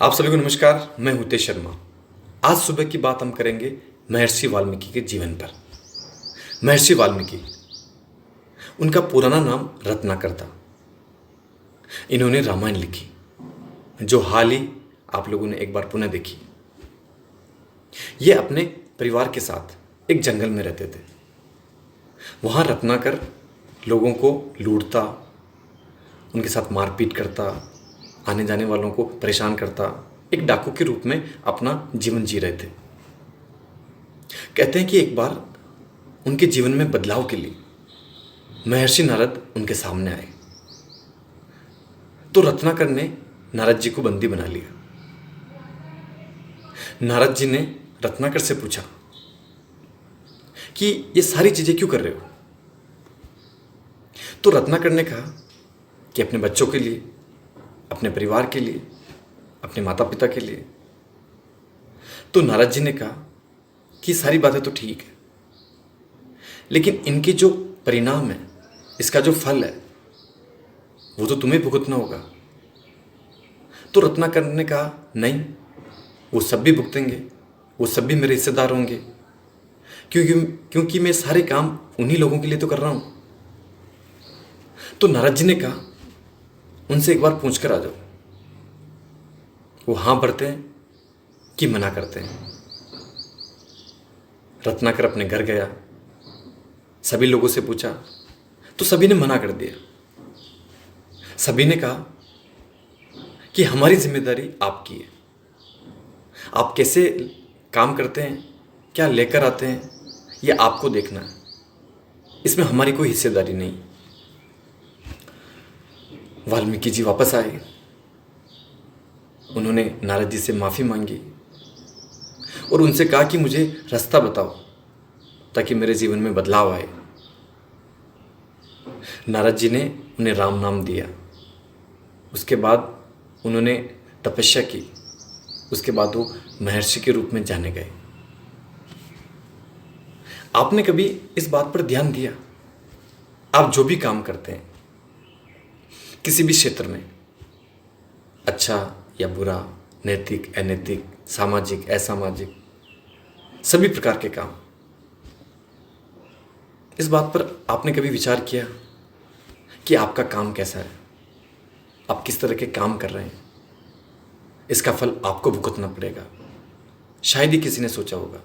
आप सभी को नमस्कार। मैं हूं तेज शर्मा। आज सुबह की बात हम करेंगे महर्षि वाल्मीकि के जीवन पर। महर्षि वाल्मीकि, उनका पुराना नाम रत्नाकर था। इन्होंने रामायण लिखी, जो हाल ही आप लोगों ने एक बार पुनः देखी। ये अपने परिवार के साथ एक जंगल में रहते थे। वहाँ रत्नाकर लोगों को लूटता, उनके साथ मारपीट करता, आने जाने वालों को परेशान करता, एक डाकू के रूप में अपना जीवन जी रहे थे। कहते हैं कि एक बार उनके जीवन में बदलाव के लिए महर्षि नारद उनके सामने आए, तो रत्नाकर ने नारद जी को बंदी बना लिया। नारद जी ने रत्नाकर से पूछा कि ये सारी चीजें क्यों कर रहे हो। तो रत्नाकर ने कहा कि अपने बच्चों के लिए, अपने परिवार के लिए, अपने माता पिता के लिए। तो नारद जी ने कहा कि सारी बातें तो ठीक है, लेकिन इनके जो परिणाम है, इसका जो फल है, वो तो तुम्हें भुगतना होगा। तो रत्नाकर ने कहा नहीं, वो सब भी भुगतेंगे, वो सब भी मेरे हिस्सेदार होंगे, क्योंकि मैं सारे काम उन्हीं लोगों के लिए तो कर रहा हूं। तो नारद जी ने कहा उनसे एक बार पूछ कर आ जाओ, वो हां भरते हैं कि मना करते हैं। रत्नाकर अपने घर गया, सभी लोगों से पूछा तो सभी ने मना कर दिया। सभी ने कहा कि हमारी जिम्मेदारी आपकी है, आप कैसे काम करते हैं, क्या लेकर आते हैं, यह आपको देखना है, इसमें हमारी कोई हिस्सेदारी नहीं। वाल्मीकि जी वापस आए, उन्होंने नारद जी से माफ़ी मांगी और उनसे कहा कि मुझे रास्ता बताओ ताकि मेरे जीवन में बदलाव आए। नारद जी ने उन्हें राम नाम दिया। उसके बाद उन्होंने तपस्या की। उसके बाद वो महर्षि के रूप में जाने गए। आपने कभी इस बात पर ध्यान दिया, आप जो भी काम करते हैं किसी भी क्षेत्र में, अच्छा या बुरा, नैतिक अनैतिक, सामाजिक असामाजिक, सभी प्रकार के काम, इस बात पर आपने कभी विचार किया कि आपका काम कैसा है, आप किस तरह के काम कर रहे हैं, इसका फल आपको भुगतना पड़ेगा। शायद ही किसी ने सोचा होगा।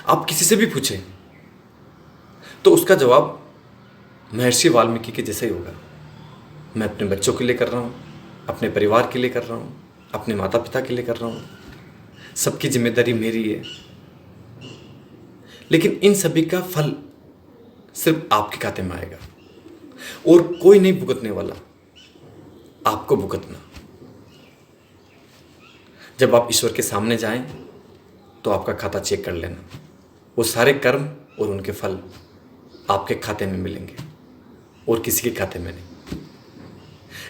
आप किसी से भी पूछें तो उसका जवाब महर्षि वाल्मीकि के जैसा ही होगा। मैं अपने बच्चों के लिए कर रहा हूँ, अपने परिवार के लिए कर रहा हूँ, अपने माता पिता के लिए कर रहा हूँ, सबकी जिम्मेदारी मेरी है। लेकिन इन सभी का फल सिर्फ आपके खाते में आएगा और कोई नहीं भुगतने वाला, आपको भुगतना। जब आप ईश्वर के सामने जाएं तो आपका खाता चेक कर लेना, वो सारे कर्म और उनके फल आपके खाते में मिलेंगे और किसी के खाते में नहीं।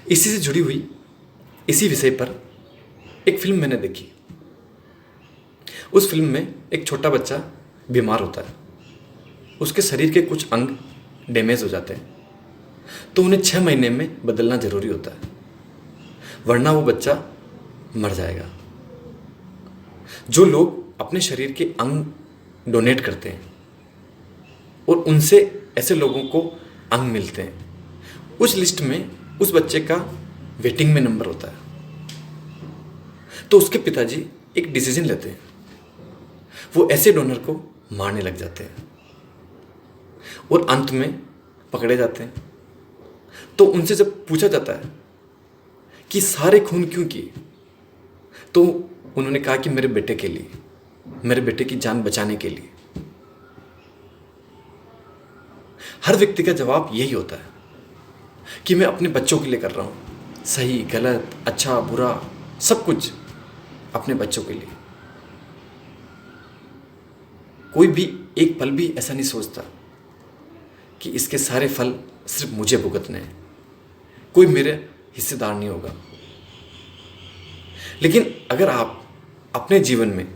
इसी से जुड़ी हुई इसी विषय पर एक फिल्म मैंने देखी। उस फिल्म में एक छोटा बच्चा बीमार होता है, उसके शरीर के कुछ अंग डैमेज हो जाते हैं, तो उन्हें 6 महीने में बदलना जरूरी होता है, वरना वो बच्चा मर जाएगा। जो लोग अपने शरीर के अंग डोनेट करते हैं और उनसे ऐसे लोगों को अंग मिलते हैं, उस लिस्ट में उस बच्चे का वेटिंग में नंबर होता है। तो उसके पिताजी एक डिसीजन लेते हैं, वो ऐसे डोनर को मारने लग जाते हैं और अंत में पकड़े जाते हैं। तो उनसे जब पूछा जाता है कि सारे खून क्यों किए, तो उन्होंने कहा कि मेरे बेटे के लिए, मेरे बेटे की जान बचाने के लिए। हर व्यक्ति का जवाब यही होता है कि मैं अपने बच्चों के लिए कर रहा हूं, सही गलत, अच्छा बुरा, सब कुछ अपने बच्चों के लिए। कोई भी एक पल भी ऐसा नहीं सोचता कि इसके सारे फल सिर्फ मुझे भुगतने हैं, कोई मेरे हिस्सेदार नहीं होगा। लेकिन अगर आप अपने जीवन में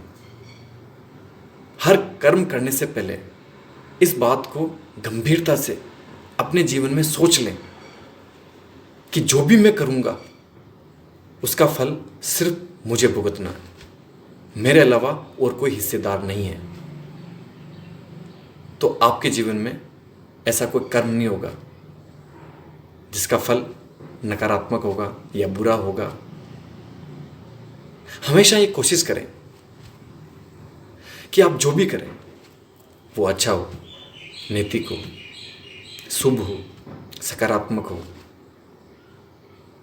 हर कर्म करने से पहले इस बात को गंभीरता से अपने जीवन में सोच लें कि जो भी मैं करूंगा उसका फल सिर्फ मुझे भुगतना है, मेरे अलावा और कोई हिस्सेदार नहीं है। तो आपके जीवन में ऐसा कोई कर्म नहीं होगा जिसका फल नकारात्मक होगा या बुरा होगा। हमेशा ये कोशिश करें कि आप जो भी करें वो अच्छा हो, नैतिक हो, शुभ हो, सकारात्मक हो,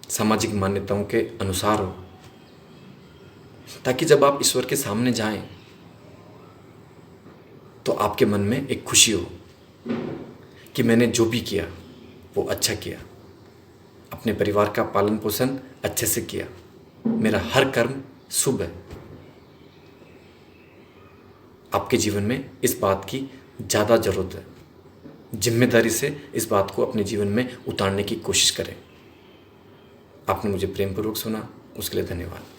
सामाजिक मान्यताओं के अनुसार हो, ताकि जब आप ईश्वर के सामने जाएं तो आपके मन में एक खुशी हो कि मैंने जो भी किया वो अच्छा किया, अपने परिवार का पालन पोषण अच्छे से किया, मेरा हर कर्म शुभ है। आपके जीवन में इस बात की ज़्यादा ज़रूरत है। जिम्मेदारी से इस बात को अपने जीवन में उतारने की कोशिश करें। आपने मुझे प्रेमपूर्वक सुना, उसके लिए धन्यवाद।